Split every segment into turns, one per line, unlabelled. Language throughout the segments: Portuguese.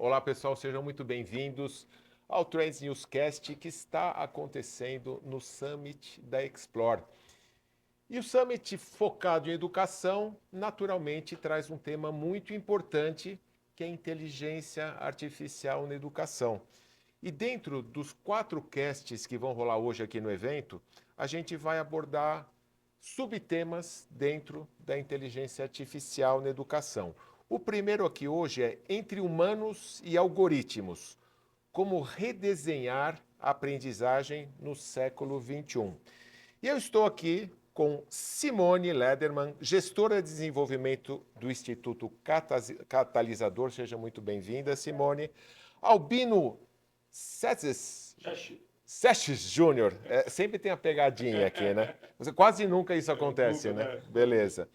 Olá, pessoal, sejam muito bem-vindos ao Trends Newscast que está acontecendo no Summit da Explore. E o Summit focado em educação, naturalmente, traz um tema muito importante, que é a inteligência artificial na educação. E dentro dos 4 casts que vão rolar hoje aqui no evento, a gente vai abordar subtemas dentro da inteligência artificial na educação. O primeiro aqui hoje é Entre Humanos e Algoritmos, como redesenhar a aprendizagem no século XXI. E eu estou aqui com Simone Lederman, gestora de desenvolvimento do Instituto Catalisador. Seja muito bem-vinda, Simone. Albino Sestes Júnior. Sempre tem a pegadinha aqui, né? Quase nunca isso acontece, né? Beleza.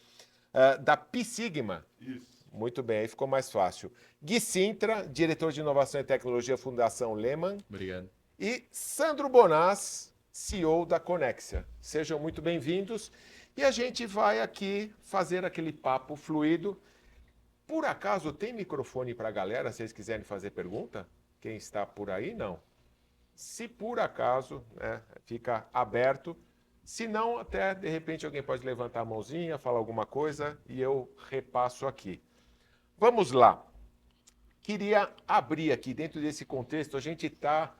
Da Pi Sigma.
Isso.
Muito bem, aí ficou mais fácil. Gui Sintra, diretor de Inovação e Tecnologia, Fundação Lehman.
Obrigado.
E Sandro Bonaz, CEO da Conexia. Sejam muito bem-vindos. E a gente vai aqui fazer aquele papo fluido. Por acaso tem microfone para a galera, se vocês quiserem fazer pergunta? Quem está por aí, não. Se por acaso, né, fica aberto. Se não, até de repente alguém pode levantar a mãozinha, falar alguma coisa e eu repasso aqui. Vamos lá. Queria abrir aqui, dentro desse contexto, a gente está...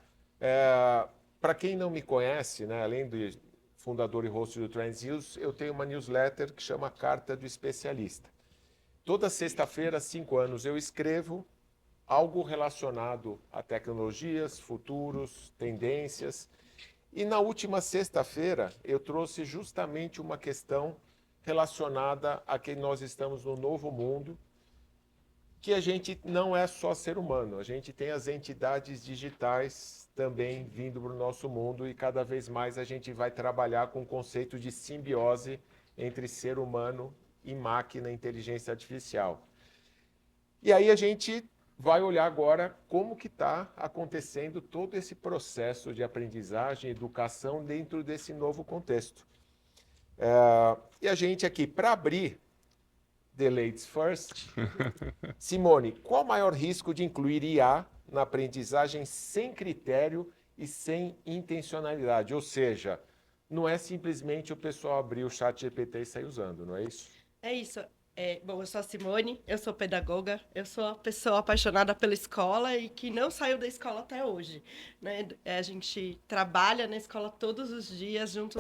para quem não me conhece, né, além de fundador e host do Trends News, eu tenho uma newsletter que chama Carta do Especialista. Toda sexta-feira, há 5 anos, eu escrevo algo relacionado a tecnologias, futuros, tendências. E na última sexta-feira, eu trouxe justamente uma questão relacionada a que nós estamos no novo mundo, que a gente não é só ser humano, a gente tem as entidades digitais também vindo para o nosso mundo e cada vez mais a gente vai trabalhar com o conceito de simbiose entre ser humano e máquina, inteligência artificial. E aí a gente vai olhar agora como que está acontecendo todo esse processo de aprendizagem, educação dentro desse novo contexto. E a gente aqui, para abrir The Ladies First, Simone, qual o maior risco de incluir IA na aprendizagem sem critério e sem intencionalidade? Ou seja, não é simplesmente o pessoal abrir o chat GPT e sair usando, não é isso?
É isso. Bom, eu sou a Simone, eu sou pedagoga, eu sou a pessoa apaixonada pela escola e que não saiu da escola até hoje, né? A gente trabalha na escola todos os dias junto,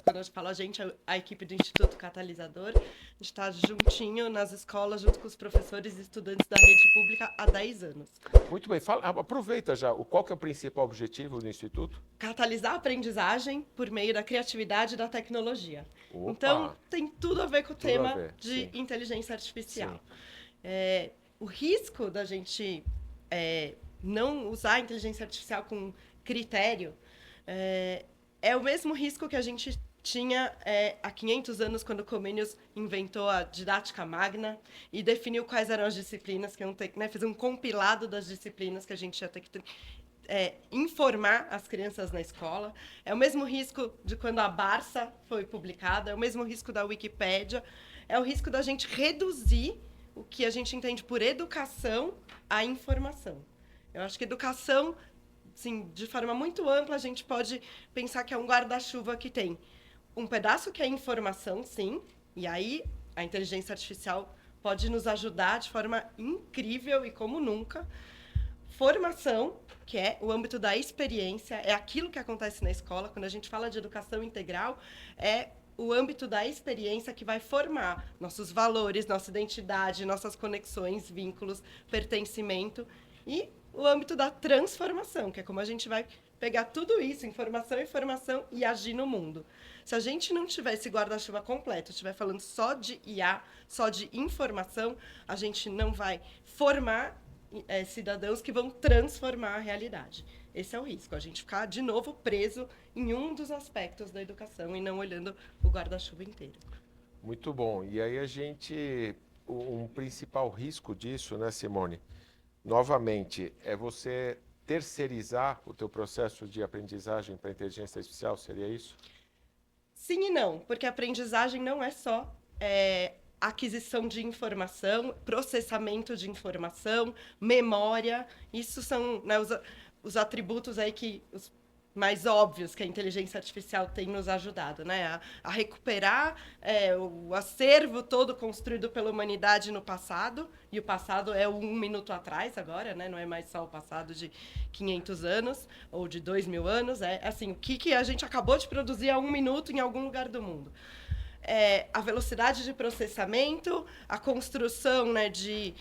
quando eu falo a gente, a equipe do Instituto Catalisador, a gente está juntinho nas escolas, junto com os professores e estudantes da rede pública há 10 anos.
Muito bem, aproveita já, qual que é o principal objetivo do Instituto?
Catalisar a aprendizagem por meio da criatividade e da tecnologia.
Opa.
Então, tem tudo a ver com o tema de
sim.
inteligência artificial. O risco da gente não usar a inteligência artificial com critério é o mesmo risco que a gente tinha há 500 anos, quando o Comenius inventou a didática magna e definiu quais eram as disciplinas, que fez um compilado das disciplinas que a gente ia ter que informar as crianças na escola. É o mesmo risco de quando a Barça foi publicada, é o mesmo risco da Wikipédia, é o risco da gente reduzir o que a gente entende por educação à informação. Eu acho que educação, assim, de forma muito ampla, a gente pode pensar que é um guarda-chuva que tem um pedaço que é informação, sim, e aí a inteligência artificial pode nos ajudar de forma incrível e como nunca. Formação, que é o âmbito da experiência, é aquilo que acontece na escola. Quando a gente fala de educação integral, é o âmbito da experiência que vai formar nossos valores, nossa identidade, nossas conexões, vínculos, pertencimento. E o âmbito da transformação, que é como a gente vai pegar tudo isso, informação, e agir no mundo. Se a gente não tiver esse guarda-chuva completo, estiver falando só de IA, só de informação, a gente não vai formar cidadãos que vão transformar a realidade. Esse é o risco, a gente ficar de novo preso em um dos aspectos da educação e não olhando o guarda-chuva inteiro.
Muito bom. E aí um principal risco disso, né, Simone? Novamente, é você terceirizar o teu processo de aprendizagem para a inteligência artificial, seria isso?
Sim e não, porque a aprendizagem não é só aquisição de informação, processamento de informação, memória. Isso são, né, os atributos aí os mais óbvios que a inteligência artificial tem nos ajudado, né? A recuperar o acervo todo construído pela humanidade no passado, e o passado é um minuto atrás agora, né? Não é mais só o passado de 500 anos ou de 2.000 anos, é assim, o que a gente acabou de produzir há um minuto em algum lugar do mundo. A velocidade de processamento, a construção, né, de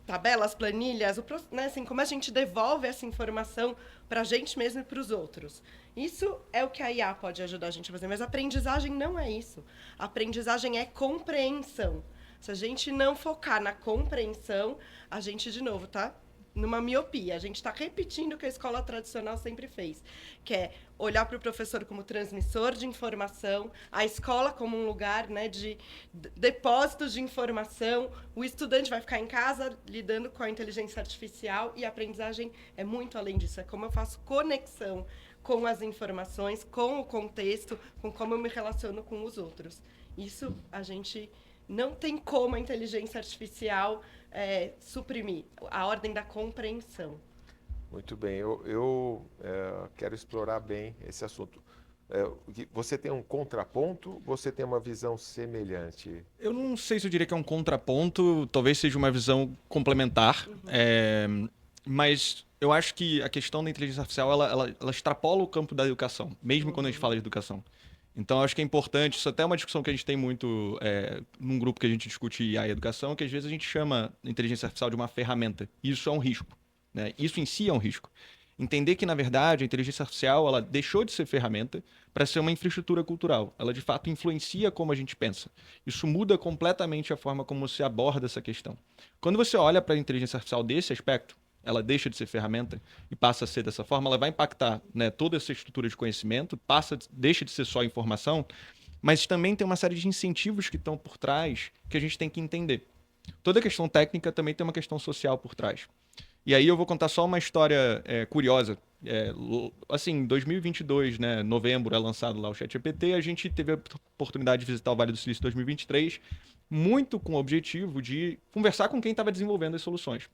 tabelas, planilhas, né, assim, como a gente devolve essa informação para a gente mesmo e para os outros. Isso é o que a IA pode ajudar a gente a fazer, mas a aprendizagem não é isso. A aprendizagem é compreensão. Se a gente não focar na compreensão, a gente, de novo, tá numa miopia. A gente está repetindo o que a escola tradicional sempre fez, que é olhar para o professor como transmissor de informação, a escola como um lugar, né, de depósito de informação, o estudante vai ficar em casa lidando com a inteligência artificial, e a aprendizagem é muito além disso. É como eu faço conexão com as informações, com o contexto, com como eu me relaciono com os outros. Isso a gente não tem como a inteligência artificial suprimir a ordem da compreensão.
Muito bem, eu quero explorar bem esse assunto. Você tem um contraponto, você tem uma visão semelhante?
Eu não sei se eu diria que é um contraponto, talvez seja uma visão complementar, mas eu acho que a questão da inteligência artificial ela extrapola o campo da educação, mesmo quando a gente fala de educação. Então, eu acho que é importante, isso até é uma discussão que a gente tem muito num grupo que a gente discute IA e educação, que às vezes a gente chama a inteligência artificial de uma ferramenta. Isso é um risco, né? Isso em si é um risco. Entender que, na verdade, a inteligência artificial ela deixou de ser ferramenta para ser uma infraestrutura cultural. Ela, de fato, influencia como a gente pensa. Isso muda completamente a forma como você aborda essa questão. Quando você olha para a inteligência artificial desse aspecto, ela deixa de ser ferramenta e passa a ser dessa forma, ela vai impactar, né, toda essa estrutura de conhecimento, deixa de ser só informação, mas também tem uma série de incentivos que estão por trás que a gente tem que entender. Toda questão técnica também tem uma questão social por trás. E aí eu vou contar só uma história curiosa. Assim, em 2022, né, novembro, é lançado lá o ChatGPT, a gente teve a oportunidade de visitar o Vale do Silício em 2023, muito com o objetivo de conversar com quem estava desenvolvendo as soluções.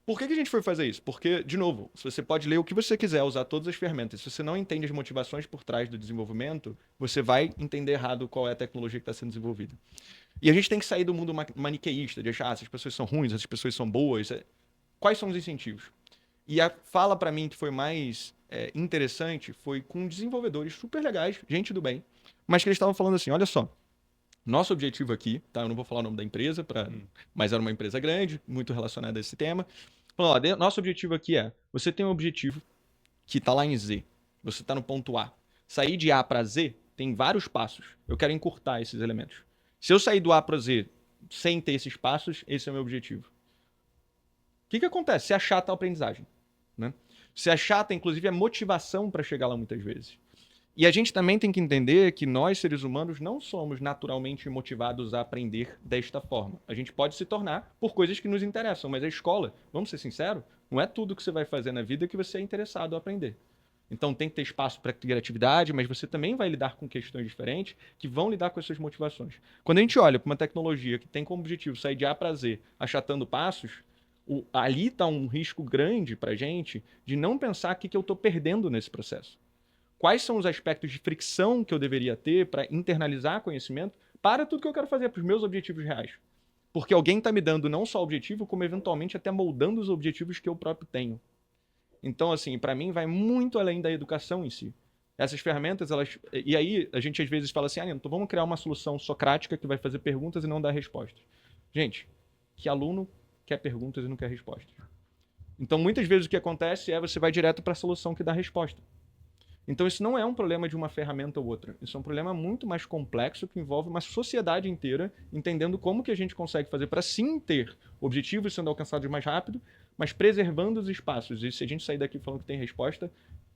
Por que a gente foi fazer isso? Porque, de novo, você pode ler o que você quiser, usar todas as ferramentas. Se você não entende as motivações por trás do desenvolvimento, você vai entender errado qual é a tecnologia que está sendo desenvolvida. E a gente tem que sair do mundo maniqueísta, de achar essas pessoas são ruins, essas pessoas são boas. Quais são os incentivos? E a fala para mim que foi mais interessante foi com desenvolvedores super legais, gente do bem, mas que eles estavam falando assim, olha só, nosso objetivo aqui, tá? Eu não vou falar o nome da empresa, mas era uma empresa grande, muito relacionada a esse tema. Falando, nosso objetivo aqui você tem um objetivo que está lá em Z, você está no ponto A. Sair de A para Z tem vários passos. Eu quero encurtar esses elementos. Se eu sair do A para Z sem ter esses passos, esse é o meu objetivo. O que acontece? Se achata a aprendizagem, né? Se achata, inclusive, a motivação para chegar lá muitas vezes. E a gente também tem que entender que nós, seres humanos, não somos naturalmente motivados a aprender desta forma. A gente pode se tornar por coisas que nos interessam, mas a escola, vamos ser sinceros, não é tudo que você vai fazer na vida que você é interessado a aprender. Então tem que ter espaço para criatividade, mas você também vai lidar com questões diferentes que vão lidar com as suas motivações. Quando a gente olha para uma tecnologia que tem como objetivo sair de A para Z achatando passos, ali está um risco grande para a gente de não pensar o que eu estou perdendo nesse processo. Quais são os aspectos de fricção que eu deveria ter para internalizar conhecimento para tudo que eu quero fazer, para os meus objetivos reais. Porque alguém está me dando não só o objetivo, como eventualmente até moldando os objetivos que eu próprio tenho. Então, assim, para mim vai muito além da educação em si. Essas ferramentas, e aí a gente às vezes fala assim, então vamos criar uma solução socrática que vai fazer perguntas e não dar respostas. Gente, que aluno quer perguntas e não quer respostas? Então, muitas vezes o que acontece você vai direto para a solução que dá resposta. Então, isso não é um problema de uma ferramenta ou outra. Isso é um problema muito mais complexo que envolve uma sociedade inteira entendendo como que a gente consegue fazer para sim ter objetivos sendo alcançados mais rápido, mas preservando os espaços. E se a gente sair daqui falando que tem resposta,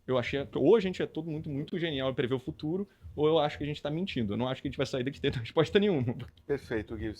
eu achei que ou a gente é todo muito genial em prever o futuro, ou eu acho que a gente está mentindo. Eu não acho que a gente vai sair daqui tendo resposta nenhuma.
Perfeito, Gui.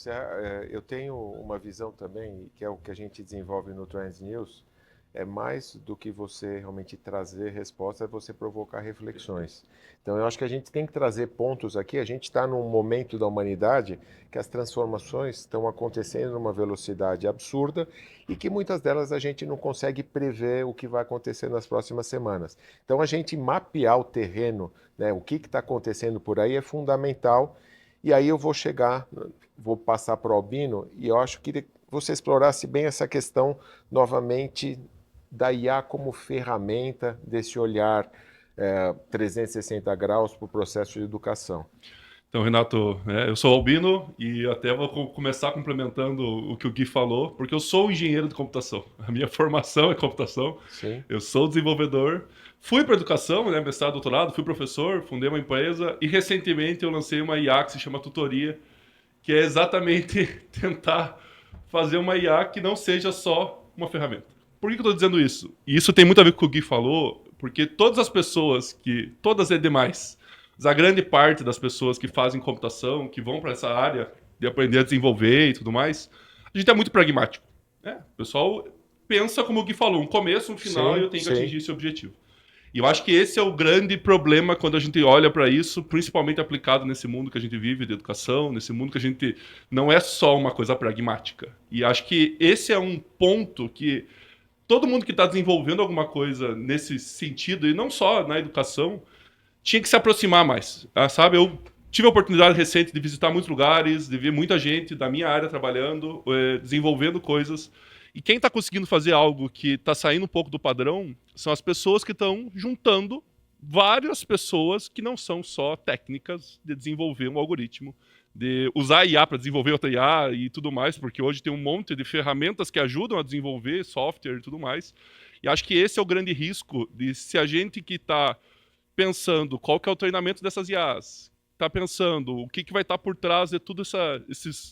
Eu tenho uma visão também, que é o que a gente desenvolve no Trends News, é mais do que você realmente trazer respostas, é você provocar reflexões. Então, eu acho que a gente tem que trazer pontos aqui. A gente está num momento da humanidade que as transformações estão acontecendo numa velocidade absurda e que muitas delas a gente não consegue prever o que vai acontecer nas próximas semanas. Então, a gente mapear o terreno, né, o que está acontecendo por aí é fundamental. E aí eu vou passar para o Albino e eu acho que você explorasse bem essa questão novamente da IA como ferramenta, desse olhar 360 graus para o processo de educação.
Então, Renato, eu sou albino e até vou começar complementando o que o Gui falou, porque eu sou engenheiro de computação. A minha formação é computação.
Sim.
Eu sou desenvolvedor. Fui para educação, mestrado, doutorado, fui professor, fundei uma empresa e recentemente eu lancei uma IA que se chama Tutoria, que é exatamente tentar fazer uma IA que não seja só uma ferramenta. Por que eu estou dizendo isso? E isso tem muito a ver com o que o Gui falou, porque todas as pessoas todas as demais, a grande parte das pessoas que fazem computação, que vão para essa área de aprender a desenvolver e tudo mais, a gente é muito pragmático. O pessoal pensa, como o Gui falou, um começo, um final, e eu tenho que atingir esse objetivo. E eu acho que esse é o grande problema quando a gente olha para isso, principalmente aplicado nesse mundo que a gente vive de educação, nesse mundo que a gente não é só uma coisa pragmática. E acho que esse é um ponto que todo mundo que está desenvolvendo alguma coisa nesse sentido, e não só na educação, tinha que se aproximar mais, sabe? Eu tive a oportunidade recente de visitar muitos lugares, de ver muita gente da minha área trabalhando, desenvolvendo coisas. E quem está conseguindo fazer algo que está saindo um pouco do padrão são as pessoas que estão juntando várias pessoas que não são só técnicas de desenvolver um algoritmo, de usar IA para desenvolver outra IA e tudo mais, porque hoje tem um monte de ferramentas que ajudam a desenvolver software e tudo mais. E acho que esse é o grande risco de se a gente que está pensando qual que é o treinamento dessas IAs, está pensando o que vai estar por trás de todas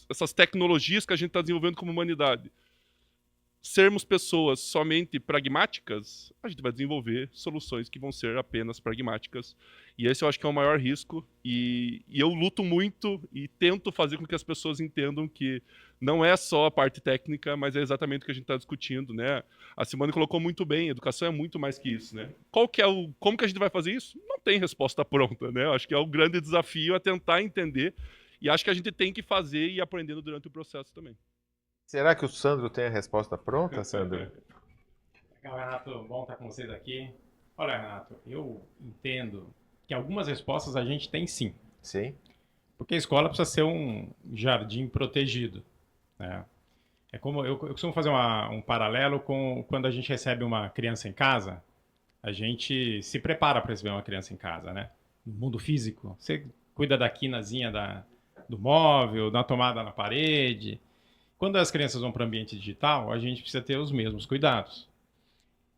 essas tecnologias que a gente está desenvolvendo como humanidade, sermos pessoas somente pragmáticas, a gente vai desenvolver soluções que vão ser apenas pragmáticas. E esse eu acho que é o maior risco. E eu luto muito e tento fazer com que as pessoas entendam que não é só a parte técnica, mas é exatamente o que a gente está discutindo, né? A Simone colocou muito bem, educação é muito mais que isso, né? Como que a gente vai fazer isso? Não tem resposta pronta, né? Eu acho que é o grande desafio é tentar entender. E acho que a gente tem que fazer e ir aprendendo durante o processo também.
Será que o Sandro tem a resposta pronta, Sandro?
Legal, Renato. Bom estar com vocês aqui. Olha, Renato, eu entendo que algumas respostas a gente tem sim.
Sim.
Porque a escola precisa ser um jardim protegido, né? É como eu costumo fazer um paralelo com quando a gente recebe uma criança em casa, a gente se prepara para receber uma criança em casa, né? No mundo físico, você cuida da quinazinha do móvel, da tomada na parede. Quando as crianças vão para o ambiente digital, a gente precisa ter os mesmos cuidados.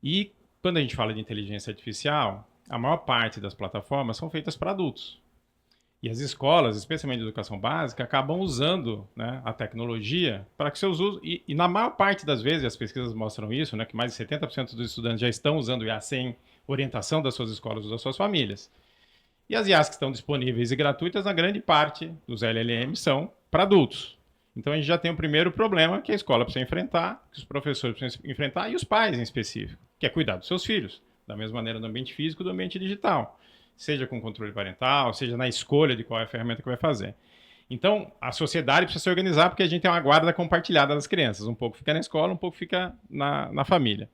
E quando a gente fala de inteligência artificial, a maior parte das plataformas são feitas para adultos. E as escolas, especialmente de educação básica, acabam usando, né, a tecnologia para que seus usos... E na maior parte das vezes, as pesquisas mostram isso, né, que mais de 70% dos estudantes já estão usando IA sem orientação das suas escolas ou das suas famílias. E as IAs que estão disponíveis e gratuitas, na grande parte dos LLMs, são para adultos. Então a gente já tem o primeiro problema que a escola precisa enfrentar, que os professores precisam enfrentar e os pais em específico, que é cuidar dos seus filhos, da mesma maneira no ambiente físico e do ambiente digital, seja com controle parental, seja na escolha de qual é a ferramenta que vai fazer. Então a sociedade precisa se organizar porque a gente tem uma guarda compartilhada das crianças, um pouco fica na escola, um pouco fica na família.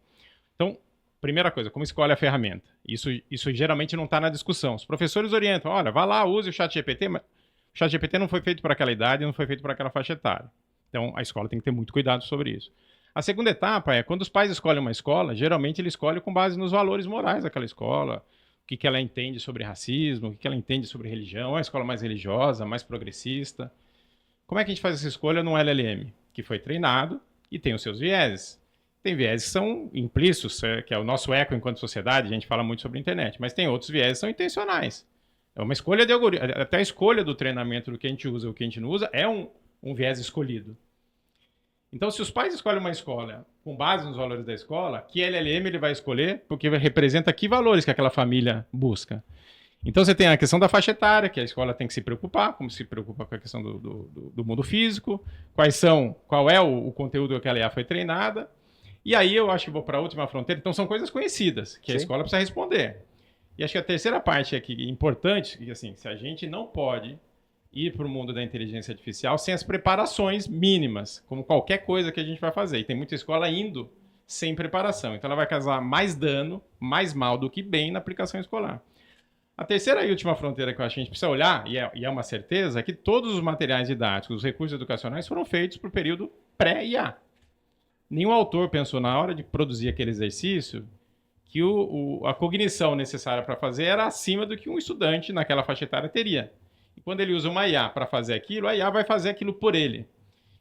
Então, primeira coisa, como escolhe a ferramenta? Isso geralmente não está na discussão. Os professores orientam, olha, vá lá, use o ChatGPT, mas o ChatGPT não foi feito para aquela idade, não foi feito para aquela faixa etária. Então, a escola tem que ter muito cuidado sobre isso. A segunda etapa é, quando os pais escolhem uma escola, geralmente ele escolhe com base nos valores morais daquela escola, o que ela entende sobre racismo, o que ela entende sobre religião, é uma escola mais religiosa, mais progressista. Como é que a gente faz essa escolha num LLM? Que foi treinado e tem os seus vieses. Tem vieses que são implícitos, que é o nosso eco enquanto sociedade, a gente fala muito sobre a internet, mas tem outros vieses que são intencionais. É uma escolha de algoritmo. Até a escolha do treinamento do que a gente usa e o que a gente não usa é um viés escolhido. Então, se os pais escolhem uma escola com base nos valores da escola, que LLM ele vai escolher? Porque representa que valores que aquela família busca. Então, você tem a questão da faixa etária, que a escola tem que se preocupar, como se preocupa com a questão do mundo físico, qual é o conteúdo que aquela IA foi treinada, E aí eu acho que vou para a última fronteira. Então são coisas conhecidas, que a
Sim.
escola precisa responder. E acho que a terceira parte aqui importante, que assim, se a gente não pode ir para o mundo da inteligência artificial sem as preparações mínimas, como qualquer coisa que a gente vai fazer. E tem muita escola indo sem preparação. Então ela vai causar mais dano, mais mal do que bem na aplicação escolar. A terceira e última fronteira que eu acho que a gente precisa olhar, e é uma certeza, é que todos os materiais didáticos, os recursos educacionais foram feitos para o período pré-IA. Nenhum autor pensou na hora de produzir aquele exercício que a cognição necessária para fazer era acima do que um estudante naquela faixa etária teria. E quando ele usa uma IA para fazer aquilo, a IA vai fazer aquilo por ele.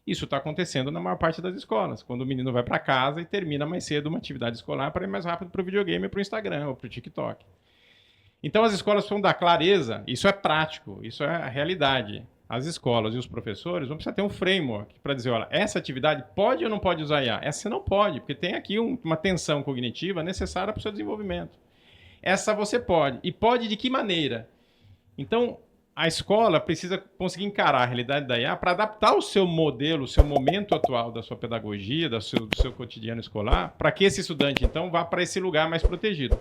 Isso está acontecendo na maior parte das escolas, quando o menino vai para casa e termina mais cedo uma atividade escolar para ir mais rápido para o videogame, para o Instagram ou para o TikTok. Então as escolas precisam dar clareza, isso é prático, isso é a realidade. As escolas e os professores vão precisar ter um framework para dizer, olha, essa atividade pode ou não pode usar IA? Essa você não pode, porque tem aqui uma tensão cognitiva necessária para o seu desenvolvimento. Essa você pode. E pode de que maneira? Então, a escola precisa conseguir encarar a realidade da IA para adaptar o seu modelo, o seu momento atual da sua pedagogia, do seu cotidiano escolar, para que esse estudante, então, vá para esse lugar mais protegido.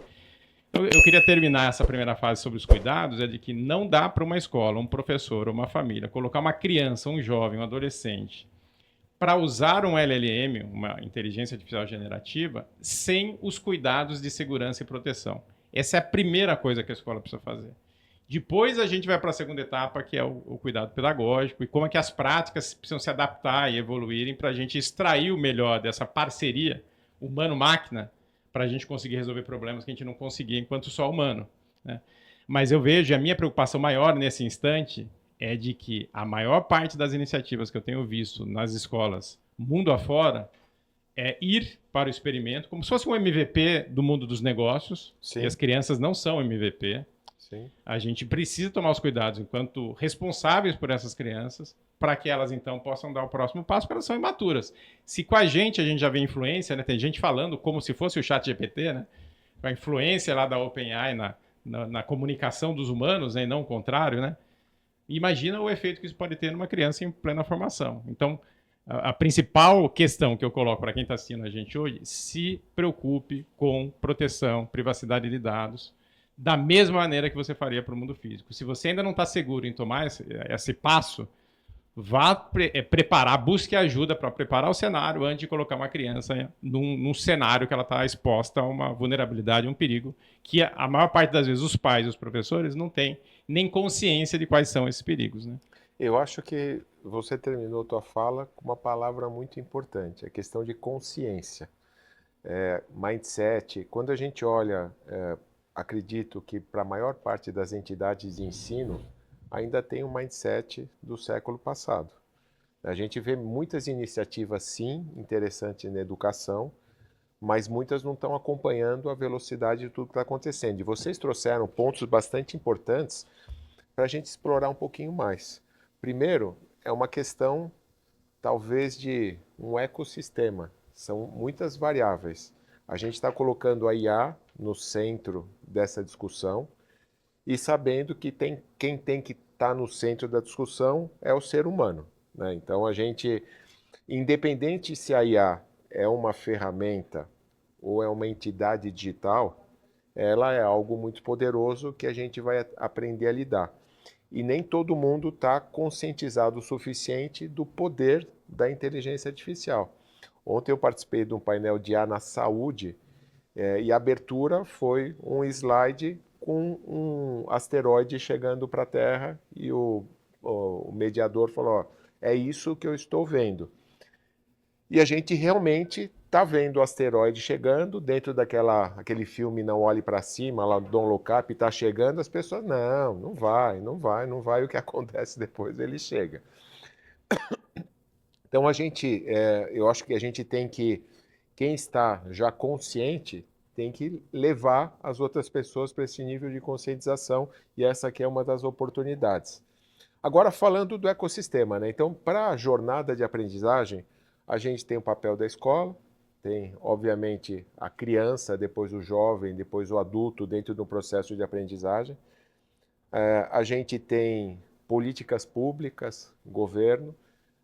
Eu queria terminar essa primeira fase sobre os cuidados, é de que não dá para uma escola, um professor, uma família, colocar uma criança, um jovem, um adolescente, para usar um LLM, uma inteligência artificial generativa, sem os cuidados de segurança e proteção. Essa é a primeira coisa que a escola precisa fazer. Depois a gente vai para a segunda etapa, que é o cuidado pedagógico, e como é que as práticas precisam se adaptar e evoluírem para a gente extrair o melhor dessa parceria humano-máquina, para a gente conseguir resolver problemas que a gente não conseguia enquanto só humano, né? Mas eu vejo, a minha preocupação maior nesse instante é de que a maior parte das iniciativas que eu tenho visto nas escolas, mundo afora, é ir para o experimento como se fosse um MVP do mundo dos negócios.
Sim.
E as crianças não são MVP.
Sim.
A gente precisa tomar os cuidados enquanto responsáveis por essas crianças, para que elas então possam dar o próximo passo, porque elas são imaturas. Se com a gente já vê influência, né? Tem gente falando como se fosse o ChatGPT, né? Com a influência lá da OpenAI na comunicação dos humanos, né? E não o contrário, né? Imagina o efeito que isso pode ter numa criança em plena formação. Então, a principal questão que eu coloco para quem está assistindo a gente hoje, se preocupe com proteção, privacidade de dados, da mesma maneira que você faria para o mundo físico. Se você ainda não está seguro em tomar esse passo, vá preparar, busque ajuda para preparar o cenário antes de colocar uma criança num cenário que ela está exposta a uma vulnerabilidade, um perigo, que a maior parte das vezes os pais e os professores não têm nem consciência de quais são esses perigos, né?
Eu acho que você terminou a tua fala com uma palavra muito importante, a questão de consciência, mindset. Quando a gente olha, acredito que para a maior parte das entidades de ensino, ainda tem um mindset do século passado. A gente vê muitas iniciativas, sim, interessantes na educação, mas muitas não estão acompanhando a velocidade de tudo que está acontecendo. E vocês trouxeram pontos bastante importantes para a gente explorar um pouquinho mais. Primeiro, é uma questão, talvez, de um ecossistema. São muitas variáveis. A gente está colocando a IA no centro dessa discussão e sabendo que quem tem que estar no centro da discussão é o ser humano, né? Então, a gente, independente se a IA é uma ferramenta ou é uma entidade digital, ela é algo muito poderoso que a gente vai aprender a lidar. E nem todo mundo está conscientizado o suficiente do poder da inteligência artificial. Ontem eu participei de um painel de IA na saúde e a abertura foi um slide com um asteroide chegando para a Terra e o mediador falou, ó, é isso que eu estou vendo. E a gente realmente está vendo o asteroide chegando, dentro daquele filme Não Olhe para Cima, lá do Don't Look Up, está chegando, as pessoas, não vai, o que acontece depois, ele chega. Então eu acho que a gente tem que, quem está já consciente, tem que levar as outras pessoas para esse nível de conscientização, e essa aqui é uma das oportunidades. Agora, falando do ecossistema, né? Então, para a jornada de aprendizagem, a gente tem o papel da escola, tem, obviamente, a criança, depois o jovem, depois o adulto dentro do processo de aprendizagem. A gente tem políticas públicas, governo,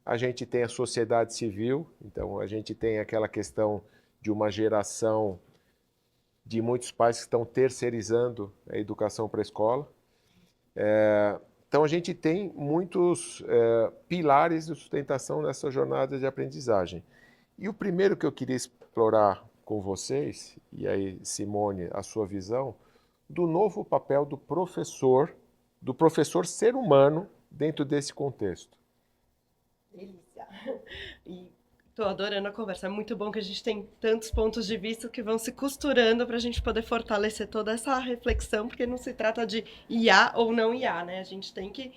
a gente tem a sociedade civil, então a gente tem aquela questão de uma geração de muitos pais que estão terceirizando a educação para a escola. Então, a gente tem muitos pilares de sustentação nessa jornada de aprendizagem. E o primeiro que eu queria explorar com vocês, e aí, Simone, a sua visão, do novo papel do professor ser humano dentro desse contexto.
Delícia. E tô adorando a conversa. É muito bom que a gente tem tantos pontos de vista que vão se costurando para a gente poder fortalecer toda essa reflexão, porque não se trata de IA ou não IA, né? A gente tem que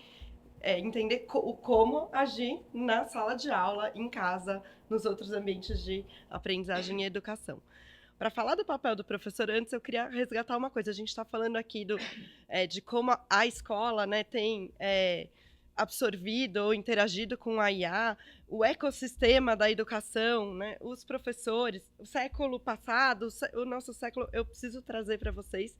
entender como agir na sala de aula, em casa, nos outros ambientes de aprendizagem e educação. Para falar do papel do professor, antes eu queria resgatar uma coisa. A gente está falando aqui de como a escola, né, tem absorvido ou interagido com a IA, o ecossistema da educação, né, os professores, o século passado, o nosso século. Eu preciso trazer para vocês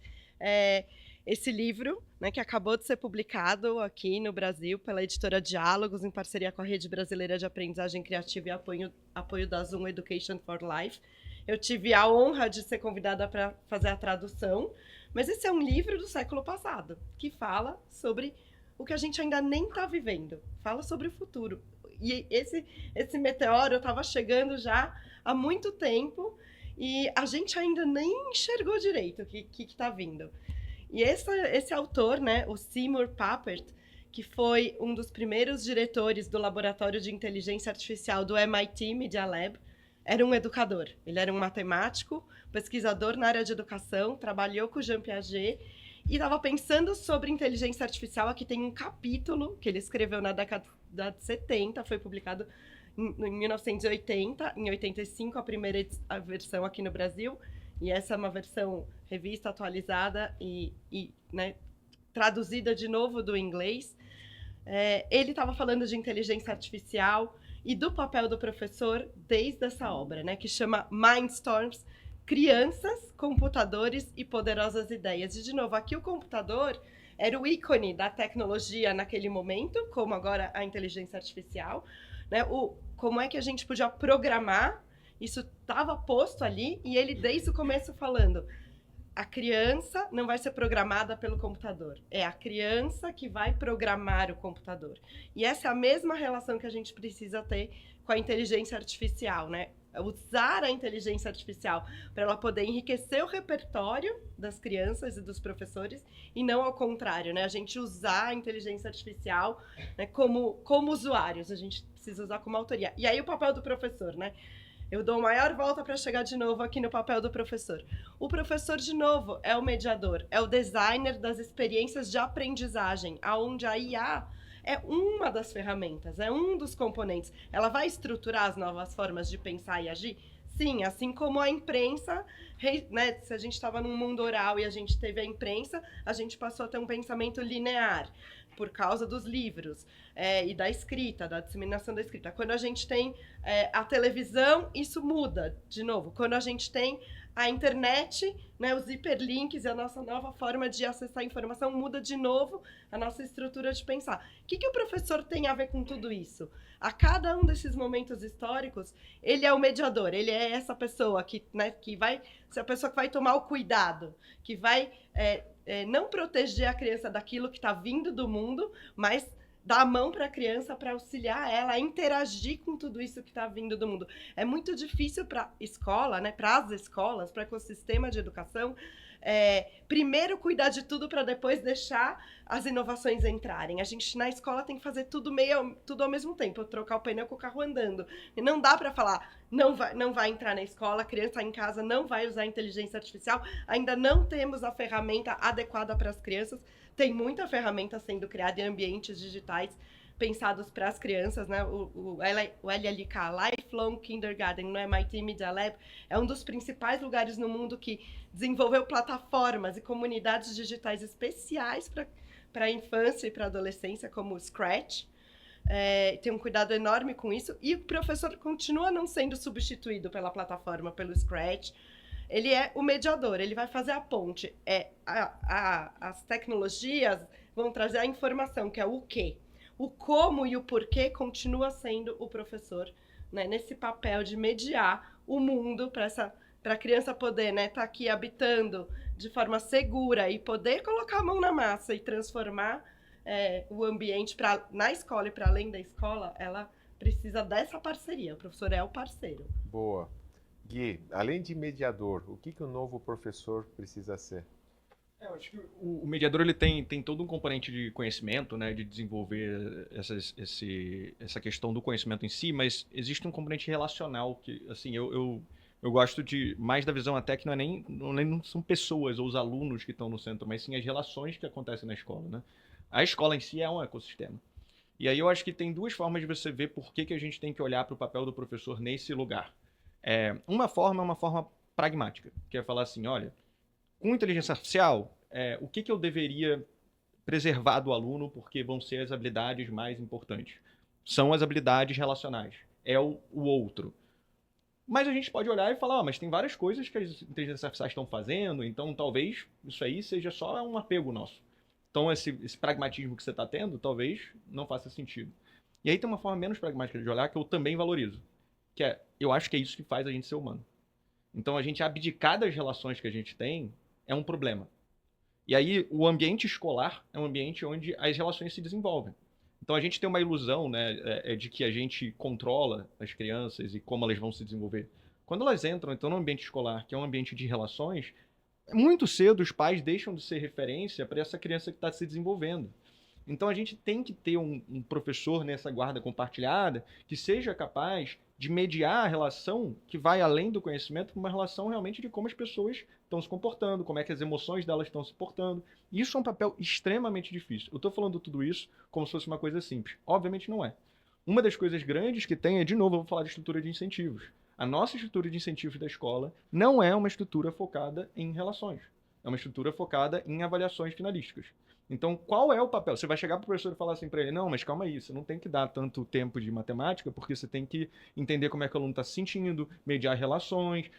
esse livro, né, que acabou de ser publicado aqui no Brasil pela editora Diálogos, em parceria com a Rede Brasileira de Aprendizagem Criativa e apoio da Zoom Education for Life. Eu tive a honra de ser convidada para fazer a tradução, mas esse é um livro do século passado, que fala sobre o que a gente ainda nem está vivendo, fala sobre o futuro. E esse meteoro estava chegando já há muito tempo e a gente ainda nem enxergou direito o que está vindo. E esse autor, né, o Seymour Papert, que foi um dos primeiros diretores do Laboratório de Inteligência Artificial do MIT Media Lab, era um educador. Ele era um matemático, pesquisador na área de educação, trabalhou com o Jean Piaget e estava pensando sobre inteligência artificial. Aqui tem um capítulo que ele escreveu na década de 70, foi publicado em 1980, em 85 a primeira versão aqui no Brasil, e essa é uma versão revista atualizada e né, traduzida de novo do inglês. Ele estava falando de inteligência artificial e do papel do professor desde essa obra, né, que chama Mindstorms, Crianças, Computadores e Poderosas Ideias. E, de novo, aqui o computador era o ícone da tecnologia naquele momento, como agora a inteligência artificial, né? Como é que a gente podia programar, isso estava posto ali, e ele desde o começo falando, a criança não vai ser programada pelo computador, é a criança que vai programar o computador. E essa é a mesma relação que a gente precisa ter com a inteligência artificial, né? Usar a inteligência artificial para ela poder enriquecer o repertório das crianças e dos professores e não ao contrário, né? A gente usar a inteligência artificial, né, como usuários, a gente precisa usar como autoria. E aí o papel do professor, né? Eu dou maior volta para chegar de novo aqui no papel do professor. O professor, de novo, é o mediador, é o designer das experiências de aprendizagem, aonde a IA é uma das ferramentas, é um dos componentes. Ela vai estruturar as novas formas de pensar e agir? Sim, assim como a imprensa, né, se a gente estava num mundo oral e a gente teve a imprensa, a gente passou a ter um pensamento linear, por causa dos livros e da escrita, da disseminação da escrita. Quando a gente tem a televisão, isso muda, de novo. Quando a gente tem a internet, né, os hiperlinks e a nossa nova forma de acessar a informação, muda de novo a nossa estrutura de pensar. O que o professor tem a ver com tudo isso? A cada um desses momentos históricos, ele é o mediador, ele é essa pessoa que, né, que vai ser a pessoa que vai tomar o cuidado, que vai não proteger a criança daquilo que está vindo do mundo, mas dar a mão para a criança para auxiliar ela a interagir com tudo isso que está vindo do mundo. É muito difícil para a escola, né, para as escolas, para o ecossistema de educação, primeiro cuidar de tudo para depois deixar as inovações entrarem. A gente na escola tem que fazer tudo ao mesmo tempo, trocar o pneu com o carro andando. E não dá para falar, não vai entrar na escola, a criança em casa não vai usar inteligência artificial, ainda não temos a ferramenta adequada para as crianças. Tem muita ferramenta sendo criada em ambientes digitais pensados para as crianças, né? O LLK, Lifelong Kindergarten, no MIT Media Lab, é um dos principais lugares no mundo que desenvolveu plataformas e comunidades digitais especiais para a infância e para a adolescência, como o Scratch. Tem um cuidado enorme com isso. E o professor continua não sendo substituído pela plataforma, pelo Scratch. Ele é o mediador, ele vai fazer a ponte. As tecnologias vão trazer a informação, que é o quê. O como e o porquê continua sendo o professor, né, nesse papel de mediar o mundo para a criança poder, né, tá aqui habitando de forma segura e poder colocar a mão na massa e transformar o ambiente na escola e para além da escola, ela precisa dessa parceria. O professor é o parceiro.
Boa. Gui, além de mediador, o que o novo professor precisa ser?
Eu acho que o mediador ele tem todo um componente de conhecimento, né, de desenvolver essa questão do conhecimento em si, mas existe um componente relacional que, assim, eu gosto de mais da visão até que não são pessoas ou os alunos que estão no centro, mas sim as relações que acontecem na escola, né? A escola em si é um ecossistema. E aí eu acho que tem duas formas de você ver por que a gente tem que olhar para o papel do professor nesse lugar. Uma forma é uma forma pragmática, que é falar assim, olha, com inteligência artificial, o que eu deveria preservar do aluno porque vão ser as habilidades mais importantes? São as habilidades relacionais. É o outro. Mas a gente pode olhar e falar, mas tem várias coisas que as inteligências artificiais estão fazendo, então talvez isso aí seja só um apego nosso. Então esse pragmatismo que você está tendo, talvez não faça sentido. E aí tem uma forma menos pragmática de olhar que eu também valorizo, que eu acho que é isso que faz a gente ser humano. Então a gente abdicar das relações que a gente tem é um problema. E aí o ambiente escolar é um ambiente onde as relações se desenvolvem. Então a gente tem uma ilusão, né, de que a gente controla as crianças e como elas vão se desenvolver. Quando elas entram então no ambiente escolar, que é um ambiente de relações, muito cedo os pais deixam de ser referência para essa criança que está se desenvolvendo. Então a gente tem que ter um professor nessa guarda compartilhada que seja capaz de mediar a relação que vai além do conhecimento para uma relação realmente de como as pessoas estão se comportando, como é que as emoções delas estão se portando. Isso é um papel extremamente difícil. Eu estou falando tudo isso como se fosse uma coisa simples. Obviamente não é. Uma das coisas grandes que tem de novo, eu vou falar de estrutura de incentivos. A nossa estrutura de incentivos da escola não é uma estrutura focada em relações. É uma estrutura focada em avaliações finalísticas. Então, qual é o papel? Você vai chegar para o professor e falar assim para ele, não, mas calma aí, você não tem que dar tanto tempo de matemática, porque você tem que entender como é que o aluno está se sentindo, mediar relações.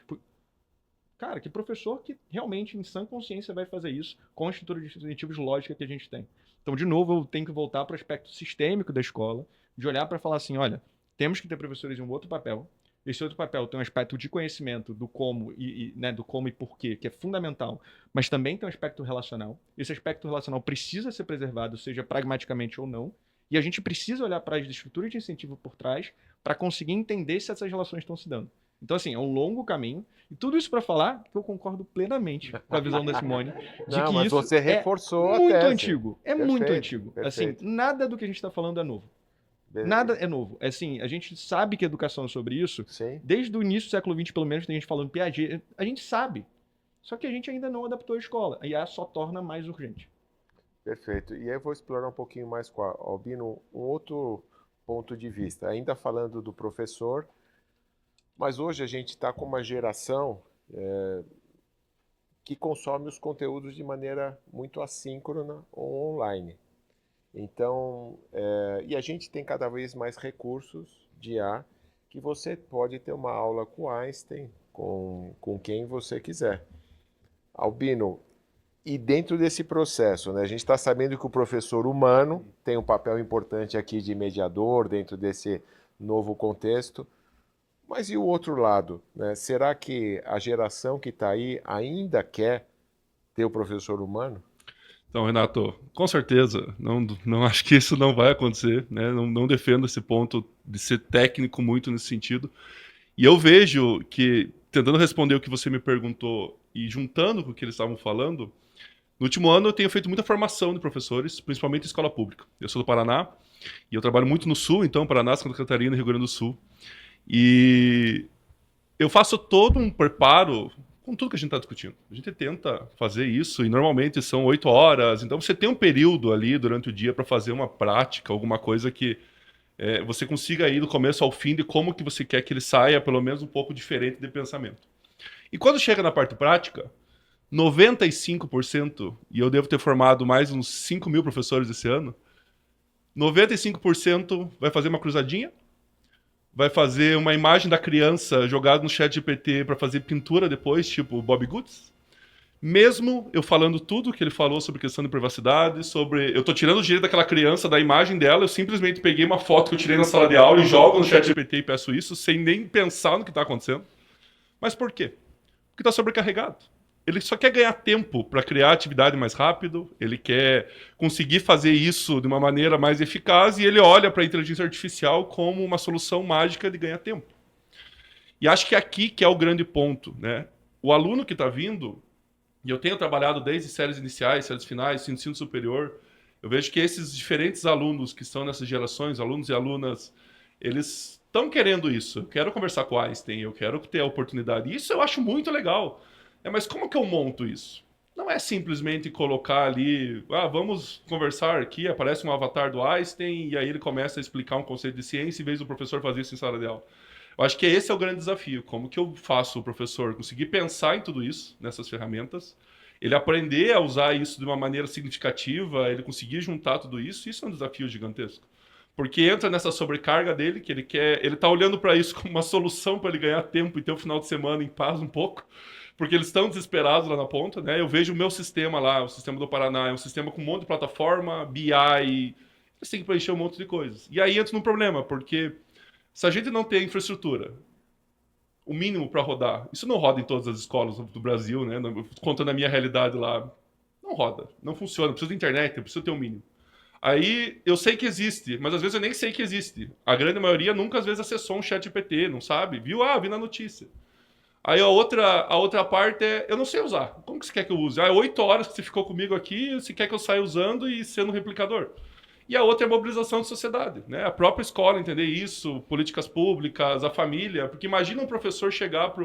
Cara, que professor que realmente, em sã consciência, vai fazer isso com a estrutura de incentivos lógica que a gente tem? Então, de novo, eu tenho que voltar para o aspecto sistêmico da escola, de olhar para falar assim, olha, temos que ter professores em um outro papel. Esse outro papel tem um aspecto de conhecimento do como né, do como e porquê, que é fundamental, mas também tem um aspecto relacional. Esse aspecto relacional precisa ser preservado, seja pragmaticamente ou não, e a gente precisa olhar para as estruturas de incentivo por trás para conseguir entender se essas relações estão se dando. Então, assim, é um longo caminho, e tudo isso para falar que eu concordo plenamente com a visão da Simone, de
Não,
que
mas
isso
você reforçou
é
a
muito
tese.
antigo, é muito
Perfeito,
antigo.
perfeito.
Assim, nada do que a gente está falando é novo. Nada é novo. Assim, a gente sabe que educação é sobre isso.
Sim.
Desde o início do século XX, pelo menos, tem gente falando Piaget. A gente sabe. Só que a gente ainda não adaptou a escola. E a só torna mais urgente.
Perfeito. E aí eu vou explorar um pouquinho mais com a Albino um outro ponto de vista. Ainda falando do professor, mas hoje a gente está com uma geração que consome os conteúdos de maneira muito assíncrona ou online. Então, e a gente tem cada vez mais recursos de IA que você pode ter uma aula com Einstein, com quem você quiser. Albino, e dentro desse processo, né, a gente está sabendo que o professor humano tem um papel importante aqui de mediador dentro desse novo contexto, mas e o outro lado, né? Será que a geração que está aí ainda quer ter o professor humano?
Então, Renato, com certeza, não acho que isso não vai acontecer, né? Não defendo esse ponto de ser técnico muito nesse sentido. E eu vejo que, tentando responder o que você me perguntou e juntando com o que eles estavam falando, no último ano eu tenho feito muita formação de professores, principalmente em escola pública. Eu sou do Paraná e eu trabalho muito no Sul, então Paraná, Santa Catarina e Rio Grande do Sul. E eu faço todo um preparo com tudo que a gente está discutindo. A gente tenta fazer isso e normalmente são 8 horas. Então você tem um período ali durante o dia para fazer uma prática, alguma coisa que você consiga ir do começo ao fim de como que você quer que ele saia, pelo menos um pouco diferente de pensamento. E quando chega na parte prática, 95%, e eu devo ter formado mais uns 5 mil professores esse ano, 95% vai fazer uma cruzadinha, vai fazer uma imagem da criança jogada no chat GPT para fazer pintura depois, tipo Bob Goods. Mesmo eu falando tudo que ele falou sobre questão de privacidade, sobre... Eu tô tirando o direito daquela criança, da imagem dela, eu simplesmente peguei uma foto que eu tirei na sala de aula e jogo no chat GPT e peço isso, sem nem pensar no que tá acontecendo. Mas por quê? Porque está sobrecarregado. Ele só quer ganhar tempo para criar atividade mais rápido, ele quer conseguir fazer isso de uma maneira mais eficaz e ele olha para a inteligência artificial como uma solução mágica de ganhar tempo. E acho que aqui que é o grande ponto, né? O aluno que está vindo, e eu tenho trabalhado desde séries iniciais, séries finais, ensino superior, eu vejo que esses diferentes alunos que estão nessas gerações, alunos e alunas, eles estão querendo isso. Eu quero conversar com o Einstein, eu quero ter a oportunidade. Isso eu acho muito legal. Mas como que eu monto isso? Não é simplesmente colocar ali, vamos conversar aqui, aparece um avatar do Einstein e aí ele começa a explicar um conceito de ciência em vez do professor fazer isso em sala de aula. Eu acho que esse é o grande desafio. Como que eu faço o professor conseguir pensar em tudo isso, nessas ferramentas, ele aprender a usar isso de uma maneira significativa, ele conseguir juntar tudo isso, isso é um desafio gigantesco. Porque entra nessa sobrecarga dele, que ele tá olhando para isso como uma solução para ele ganhar tempo e ter o final de semana em paz um pouco, porque eles estão desesperados lá na ponta, né? Eu vejo o meu sistema lá, o sistema do Paraná, é um sistema com um monte de plataforma, BI, eles têm que preencher um monte de coisas. E aí entra num problema, porque se a gente não tem infraestrutura, o mínimo para rodar, isso não roda em todas as escolas do Brasil, né? Contando a minha realidade lá, não roda, não funciona, precisa de internet, precisa ter um mínimo. Aí eu sei que existe, mas às vezes eu nem sei que existe. A grande maioria nunca às vezes acessou um chat GPT, não sabe? Viu? Vi na notícia. Aí a outra parte é, eu não sei usar. Como que você quer que eu use? 8 horas que você ficou comigo aqui, você quer que eu saia usando e sendo um replicador. E a outra é a mobilização de sociedade, né? A própria escola entender isso, políticas públicas, a família. Porque imagina um professor chegar para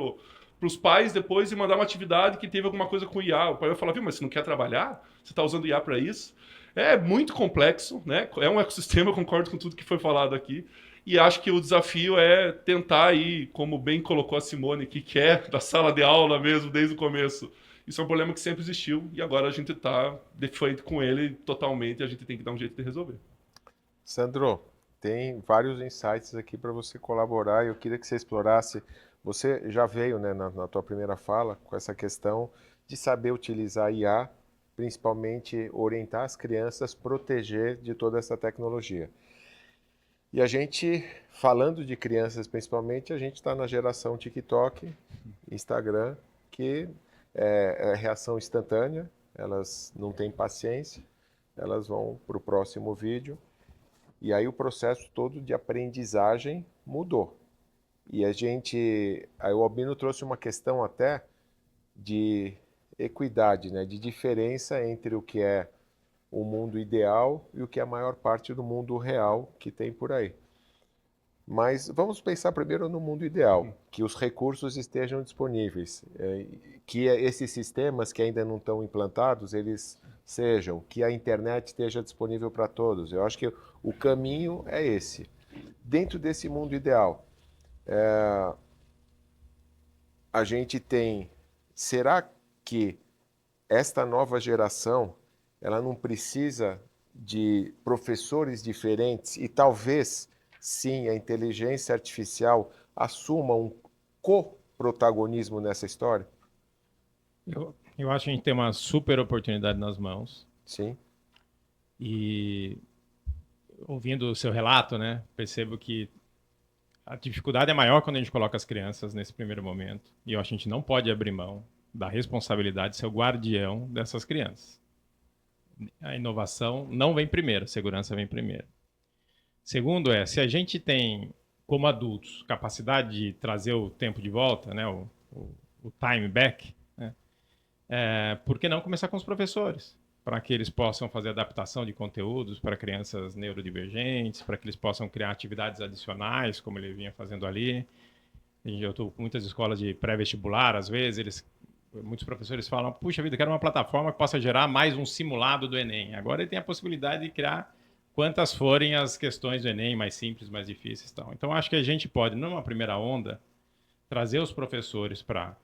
os pais depois e mandar uma atividade que teve alguma coisa com IA. O pai vai falar, viu, mas você não quer trabalhar? Você está usando IA para isso? É muito complexo, né? É um ecossistema, eu concordo com tudo que foi falado aqui. E acho que o desafio é tentar aí, como bem colocou a Simone, que quer da sala de aula mesmo desde o começo. Isso é um problema que sempre existiu e agora a gente está de frente com ele totalmente e a gente tem que dar um jeito de resolver.
Sandro, tem vários insights aqui para você colaborar e eu queria que você explorasse. Você já veio, né, na tua primeira fala com essa questão de saber utilizar IA, principalmente orientar as crianças, proteger de toda essa tecnologia. E a gente, falando de crianças principalmente, a gente está na geração TikTok, Instagram, que é reação instantânea, elas não têm paciência, elas vão para o próximo vídeo, e aí o processo todo de aprendizagem mudou. E aí o Albino trouxe uma questão até de equidade, né, de diferença entre o que é o mundo ideal e o que é a maior parte do mundo real que tem por aí. Mas vamos pensar primeiro no mundo ideal, que os recursos estejam disponíveis, que esses sistemas que ainda não estão implantados, eles sejam, que a internet esteja disponível para todos. Eu acho que o caminho é esse. Dentro desse mundo ideal, a gente tem... Será que esta nova geração ela não precisa de professores diferentes e talvez, sim, a inteligência artificial assuma um coprotagonismo nessa história?
Eu acho que a gente tem uma super oportunidade nas mãos.
Sim.
E ouvindo o seu relato, né, percebo que a dificuldade é maior quando a gente coloca as crianças nesse primeiro momento. E eu acho que a gente não pode abrir mão da responsabilidade de ser o guardião dessas crianças. A inovação não vem primeiro, a segurança vem primeiro. Segundo se a gente tem, como adultos, capacidade de trazer o tempo de volta, né, o time back, né, por que não começar com os professores? Para que eles possam fazer adaptação de conteúdos para crianças neurodivergentes, para que eles possam criar atividades adicionais, como ele vinha fazendo ali. Eu estou com muitas escolas de pré-vestibular, às vezes, muitos professores falam, puxa vida, eu quero uma plataforma que possa gerar mais um simulado do Enem. Agora ele tem a possibilidade de criar quantas forem as questões do Enem, mais simples, mais difíceis e tal. Então, acho que a gente pode, numa primeira onda, trazer os professores para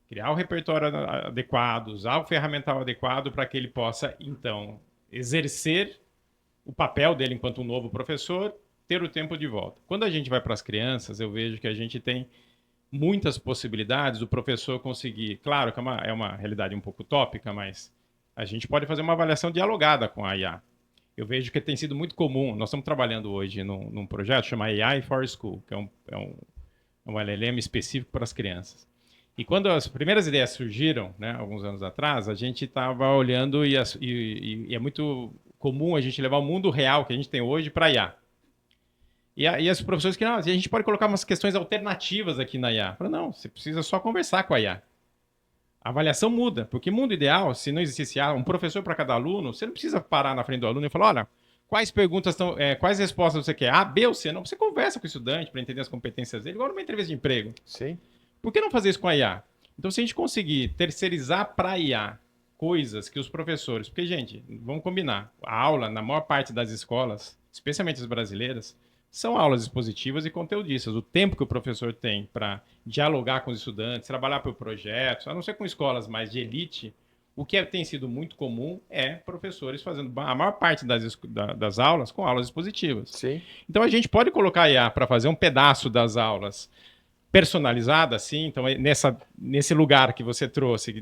criar o repertório adequado, usar o ferramental adequado para que ele possa, então, exercer o papel dele enquanto um novo professor, ter o tempo de volta. Quando a gente vai para as crianças, eu vejo que a gente tem muitas possibilidades do professor conseguir. Claro que é uma realidade um pouco utópica, mas a gente pode fazer uma avaliação dialogada com a IA. Eu vejo que tem sido muito comum. Nós estamos trabalhando hoje num projeto chamado AI for School, que é um LLM específico para as crianças. E quando as primeiras ideias surgiram, né, alguns anos atrás, a gente estava olhando e é muito comum a gente levar o mundo real que a gente tem hoje para a IA. E as professores que, não, a gente pode colocar umas questões alternativas aqui na IA. Falo, não, você precisa só conversar com a IA. A avaliação muda, porque mundo ideal, se não existisse um professor para cada aluno, você não precisa parar na frente do aluno e falar, olha, quais respostas você quer? A, B ou C? Não, você conversa com o estudante para entender as competências dele, igual numa entrevista de emprego.
Sim.
Por que não fazer isso com a IA? Então, se a gente conseguir terceirizar para a IA coisas que os professores... Porque, gente, vamos combinar. A aula, na maior parte das escolas, especialmente as brasileiras, são aulas expositivas e conteudistas. O tempo que o professor tem para dialogar com os estudantes, trabalhar por projetos, a não ser com escolas mais de elite, o que tem sido muito comum é professores fazendo a maior parte das aulas com aulas expositivas.
Sim.
Então, a gente pode colocar a IA para fazer um pedaço das aulas personalizada, assim, então nesse lugar que você trouxe,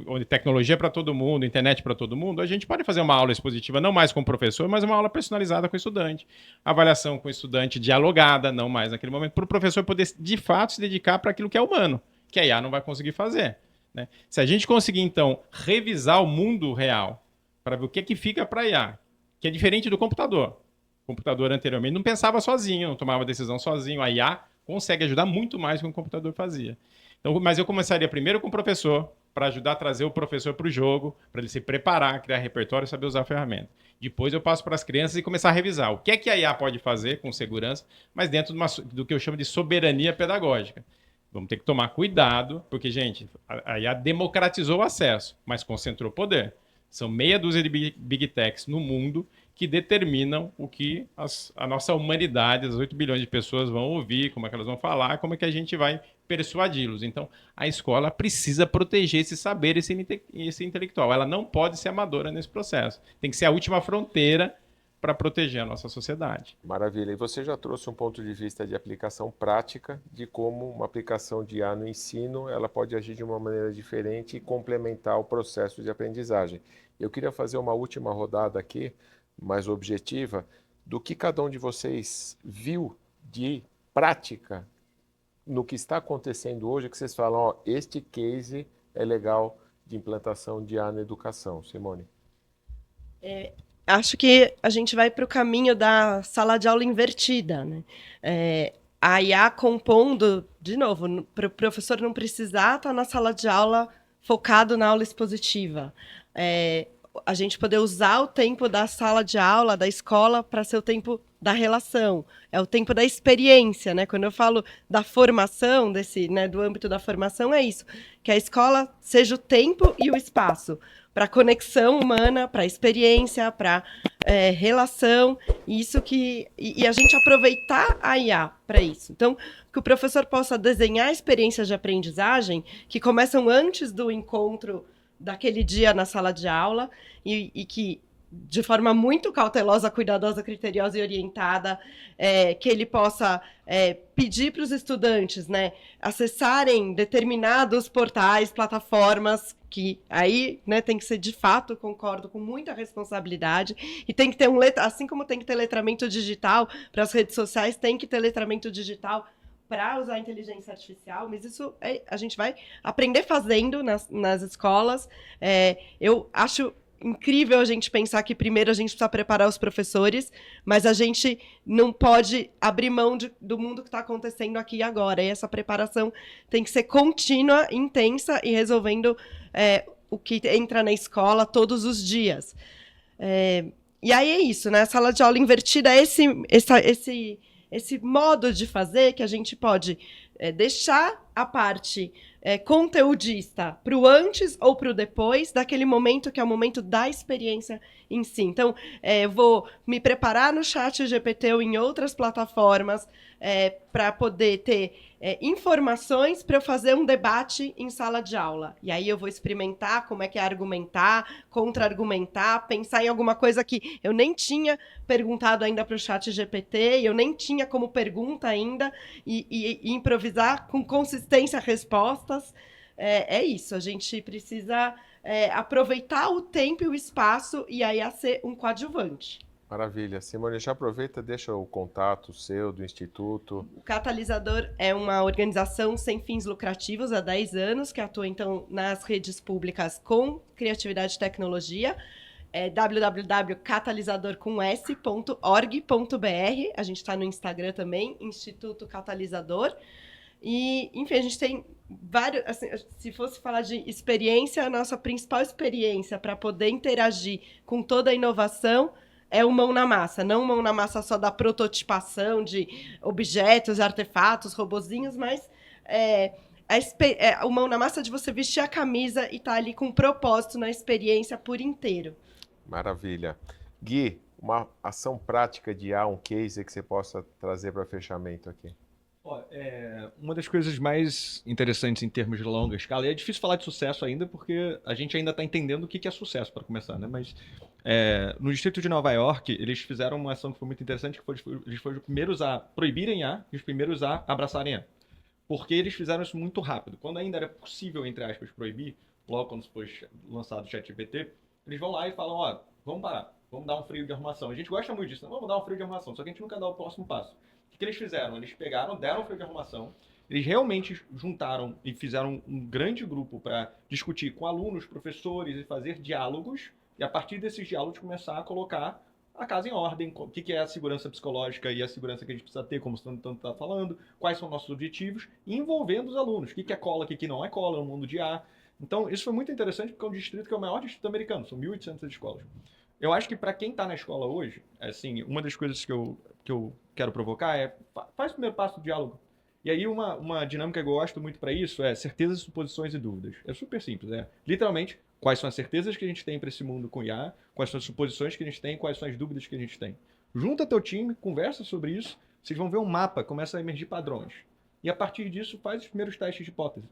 onde tecnologia para todo mundo, internet para todo mundo, a gente pode fazer uma aula expositiva, não mais com o professor, mas uma aula personalizada com o estudante. Avaliação com o estudante dialogada, não mais naquele momento, para o professor poder, de fato, se dedicar para aquilo que é humano, que a IA não vai conseguir fazer. Né? Se a gente conseguir, então, revisar o mundo real para ver o que fica para a IA, que é diferente do computador. O computador anteriormente não pensava sozinho, não tomava decisão sozinho, a IA consegue ajudar muito mais do que o computador fazia. Então, mas eu começaria primeiro com o professor, para ajudar a trazer o professor para o jogo, para ele se preparar, criar repertório e saber usar a ferramenta. Depois eu passo para as crianças e começar a revisar o que é que a IA pode fazer com segurança, mas dentro do que eu chamo de soberania pedagógica. Vamos ter que tomar cuidado, porque, gente, a IA democratizou o acesso, mas concentrou poder. São meia dúzia de big techs no mundo que determinam o que a nossa humanidade, as 8 bilhões de pessoas vão ouvir, como é que elas vão falar, como é que a gente vai persuadi-los. Então, a escola precisa proteger esse saber, esse intelectual. Ela não pode ser amadora nesse processo. Tem que ser a última fronteira para proteger a nossa sociedade.
Maravilha. E você já trouxe um ponto de vista de aplicação prática, de como uma aplicação de IA no ensino, ela pode agir de uma maneira diferente e complementar o processo de aprendizagem. Eu queria fazer uma última rodada aqui, mais objetiva, do que cada um de vocês viu de prática no que está acontecendo hoje, que vocês falam, ó, este case é legal de implantação de IA na educação. Simone.
Acho que a gente vai para o caminho da sala de aula invertida, né? A IA compondo, de novo, para o professor não precisar estar na sala de aula focado na aula expositiva. A gente poder usar o tempo da sala de aula, da escola, para ser o tempo da relação. É o tempo da experiência, né? Quando eu falo da formação, do âmbito da formação, é isso. Que a escola seja o tempo e o espaço para conexão humana, para experiência, para relação, e a gente aproveitar a IA para isso. Então, que o professor possa desenhar experiências de aprendizagem que começam antes do encontro daquele dia na sala de aula e que, de forma muito cautelosa, cuidadosa, criteriosa e orientada, que ele possa pedir para os estudantes, né, acessarem determinados portais, plataformas, que aí, né, tem que ser, de fato, concordo, com muita responsabilidade, e tem que ter assim como tem que ter letramento digital para as redes sociais, tem que ter letramento digital para usar a inteligência artificial, mas isso a gente vai aprender fazendo nas escolas. Eu acho incrível a gente pensar que primeiro a gente precisa preparar os professores, mas a gente não pode abrir mão do mundo que está acontecendo aqui e agora. E essa preparação tem que ser contínua, intensa e resolvendo o que entra na escola todos os dias. E aí é isso, né? A sala de aula invertida é esse modo de fazer que a gente pode deixar a parte conteudista para o antes ou para o depois daquele momento que é o momento da experiência em si. Então, eu vou me preparar no ChatGPT ou em outras plataformas para poder ter informações para eu fazer um debate em sala de aula. E aí eu vou experimentar como é que é argumentar, contra-argumentar, pensar em alguma coisa que eu nem tinha perguntado ainda para o ChatGPT, eu nem tinha como pergunta ainda, e improvisar com consistência respostas. É isso, a gente precisa aproveitar o tempo e o espaço e aí a ser um coadjuvante.
Maravilha. Simone, já aproveita, deixa o contato seu, do Instituto.
O Catalisador é uma organização sem fins lucrativos há 10 anos, que atua, então, nas redes públicas com criatividade e tecnologia. É www.catalisador.org.br. A gente está no Instagram também, Instituto Catalisador. E, enfim, a gente tem vários... Assim, se fosse falar de experiência, a nossa principal experiência para poder interagir com toda a inovação é o mão na massa, não mão na massa só da prototipação de objetos, artefatos, robozinhos, mas o mão na massa de você vestir a camisa e estar ali com propósito na experiência por inteiro.
Maravilha. Gui, uma ação prática de IA, um case que você possa trazer para fechamento aqui.
Uma das coisas mais interessantes em termos de longa escala, e é difícil falar de sucesso ainda, porque a gente ainda está entendendo o que é sucesso para começar, né? Mas no Distrito de Nova York, eles fizeram uma ação que foi muito interessante, que eles foram os primeiros a proibirem IA e os primeiros a abraçarem IA. Porque eles fizeram isso muito rápido. Quando ainda era possível, entre aspas, proibir, logo quando foi lançado o ChatGPT, eles vão lá e falam, vamos parar, vamos dar um freio de arrumação. A gente gosta muito disso, vamos dar um freio de arrumação, só que a gente nunca dá o próximo passo. O que eles fizeram? Eles deram um freio de arrumação, eles realmente juntaram e fizeram um grande grupo para discutir com alunos, professores e fazer diálogos, e a partir desses diálogos começar a colocar a casa em ordem, o que é a segurança psicológica e a segurança que a gente precisa ter, como você tanto está falando, quais são nossos objetivos, e envolvendo os alunos, o que é cola, o que não é cola no mundo de IA. Então, isso foi muito interessante, porque é um distrito que é o maior distrito americano, são 1.800 escolas. Eu acho que para quem está na escola hoje, assim, uma das coisas que eu quero provocar é, faz o primeiro passo do diálogo. E aí uma dinâmica que eu gosto muito para isso é certezas, suposições e dúvidas. É super simples, literalmente, quais são as certezas que a gente tem para esse mundo com IA, quais são as suposições que a gente tem, quais são as dúvidas que a gente tem. Junta teu time, conversa sobre isso, vocês vão ver um mapa, começa a emergir padrões. E a partir disso, faz os primeiros testes de hipótese.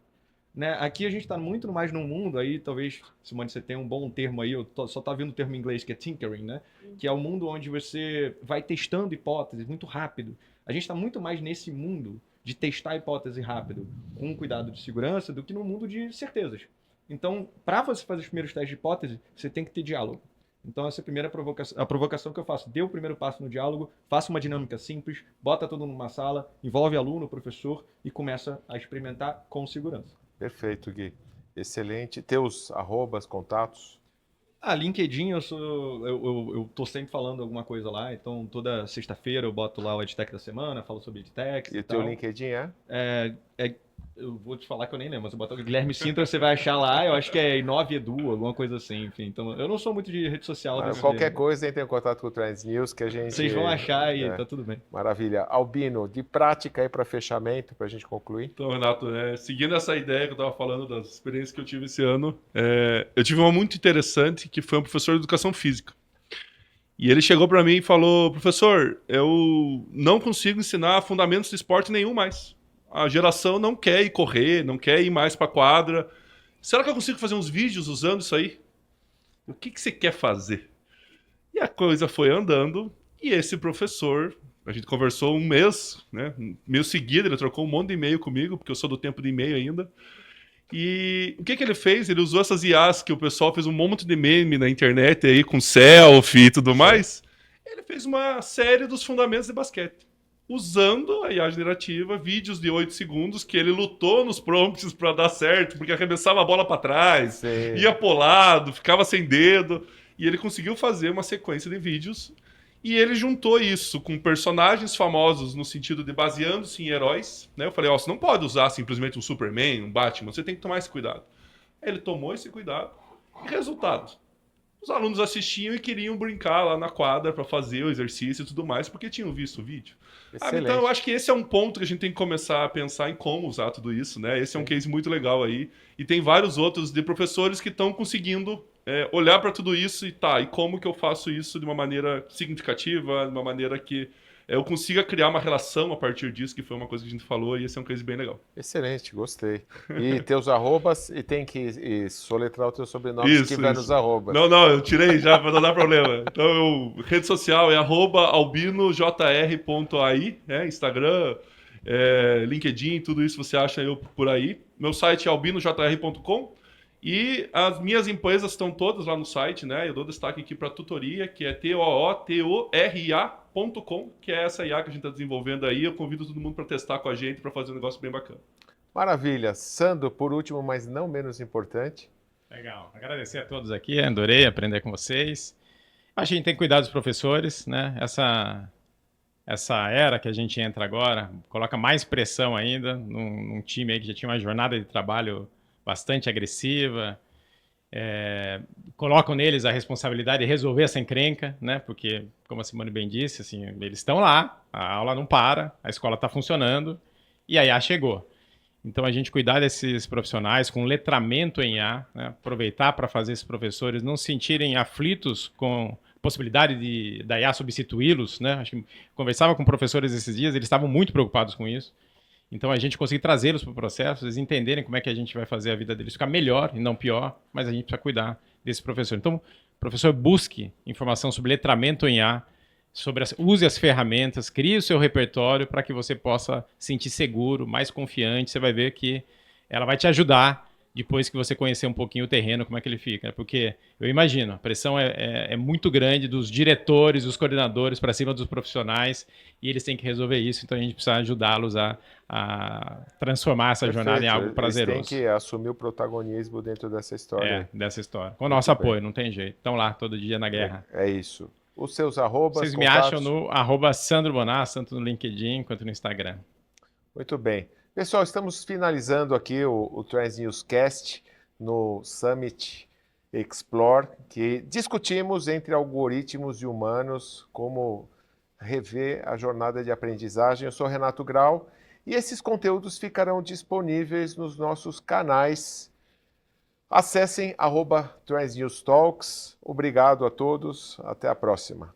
Né? Aqui a gente está muito mais num mundo, aí talvez, Simone, você tenha um bom termo aí, só tá vendo o termo em inglês que é tinkering, né? Que é o mundo onde você vai testando hipóteses muito rápido. A gente está muito mais nesse mundo de testar hipótese rápido, com cuidado de segurança, do que no mundo de certezas. Então, para você fazer os primeiros testes de hipótese, você tem que ter diálogo. Então, essa é a primeira provocação que eu faço. Dê o primeiro passo no diálogo, faça uma dinâmica simples, bota todo mundo numa sala, envolve aluno, professor e começa a experimentar com segurança.
Perfeito, Gui. Excelente. Teus arrobas, contatos?
LinkedIn, eu tô sempre falando alguma coisa lá, então toda sexta-feira eu boto lá o EdTech da semana, falo sobre EdTech
e o teu LinkedIn
eu vou te falar que eu nem lembro, mas eu botar o Guilherme Sintra, você vai achar lá, eu acho que é Inove.edu, alguma coisa assim, enfim. Então, eu não sou muito de rede social.
Qualquer coisa, entre em contato com o Trends News, que a gente...
Vocês vão achar e tá tudo bem.
Maravilha. Albino, de prática aí para fechamento, para a gente concluir.
Então, Renato, seguindo essa ideia que eu estava falando das experiências que eu tive esse ano, eu tive uma muito interessante, que foi um professor de educação física. E ele chegou para mim e falou, professor, eu não consigo ensinar fundamentos de esporte nenhum mais. A geração não quer ir correr, não quer ir mais para a quadra. Será que eu consigo fazer uns vídeos usando isso aí? O que você quer fazer? E a coisa foi andando, e esse professor, a gente conversou um mês, né? Meio seguido, ele trocou um monte de e-mail comigo, porque eu sou do tempo de e-mail ainda. E o que ele fez? Ele usou essas IAs que o pessoal fez um monte de meme na internet aí, com selfie e tudo mais. Ele fez uma série dos fundamentos de basquete. Usando a IA generativa, vídeos de 8 segundos que ele lutou nos prompts para dar certo, porque arremessava a bola para trás, ia pro lado, ficava sem dedo, e ele conseguiu fazer uma sequência de vídeos, e ele juntou isso com personagens famosos no sentido de baseando-se em heróis, né? Eu falei, você não pode usar simplesmente um Superman, um Batman, você tem que tomar esse cuidado. Ele tomou esse cuidado, e resultado, os alunos assistiam e queriam brincar lá na quadra para fazer o exercício e tudo mais, porque tinham visto o vídeo. Então eu acho que esse é um ponto que a gente tem que começar a pensar em como usar tudo isso, né? Esse é um case muito legal aí. E tem vários outros de professores que estão conseguindo olhar para tudo isso e como que eu faço isso de uma maneira significativa, de uma maneira que eu consiga criar uma relação a partir disso, que foi uma coisa que a gente falou, e esse é um case bem legal.
Excelente, gostei. E teus arrobas, e tem que soletrar o teu sobrenome que vai nos arrobas.
Não, eu tirei já, para não dar problema. Então, rede social é @albinojr.ai, Instagram, LinkedIn, tudo isso você acha eu por aí. Meu site é albinojr.com. E as minhas empresas estão todas lá no site, né? Eu dou destaque aqui para a tutoria, que é tootoria.com, que é essa IA que a gente está desenvolvendo aí. Eu convido todo mundo para testar com a gente, para fazer um negócio bem bacana.
Maravilha. Sandro, por último, mas não menos importante.
Legal. Agradecer a todos aqui, adorei aprender com vocês. A gente tem que cuidar dos professores, né? Essa era que a gente entra agora coloca mais pressão ainda num time aí que já tinha uma jornada de trabalho bastante agressiva. Colocam neles a responsabilidade de resolver essa encrenca, né? Porque, como a Simone bem disse, assim, eles estão lá, a aula não para, a escola está funcionando e a IA chegou. Então, a gente cuidar desses profissionais com letramento em IA, né? Aproveitar para fazer esses professores não se sentirem aflitos com a possibilidade da IA substituí-los, né? Acho que conversava com professores esses dias, eles estavam muito preocupados com isso. Então, a gente conseguir trazê-los para o processo, eles entenderem como é que a gente vai fazer a vida deles ficar melhor e não pior, mas a gente precisa cuidar desse professor. Então, professor, busque informação sobre letramento em IA, use as ferramentas, crie o seu repertório para que você possa se sentir seguro, mais confiante. Você vai ver que ela vai te ajudar depois que você conhecer um pouquinho o terreno, como é que ele fica. Porque eu imagino, a pressão é muito grande dos diretores, dos coordenadores para cima dos profissionais e eles têm que resolver isso. Então a gente precisa ajudá-los a transformar essa jornada em algo prazeroso.
Eles têm que assumir o protagonismo dentro dessa história.
Dessa história. Com o nosso apoio, não tem jeito. Estão lá todo dia na guerra.
É isso. Os seus arrobas,
vocês
contatos?
me acham no @Sandro Bonassa, tanto no LinkedIn quanto no Instagram.
Muito bem. Pessoal, estamos finalizando aqui o Trends Newscast no Summit Explore, que discutimos entre algoritmos e humanos como rever a jornada de aprendizagem. Eu sou Renato Grau e esses conteúdos ficarão disponíveis nos nossos canais. Acessem @Trends News Talks. Obrigado a todos. Até a próxima.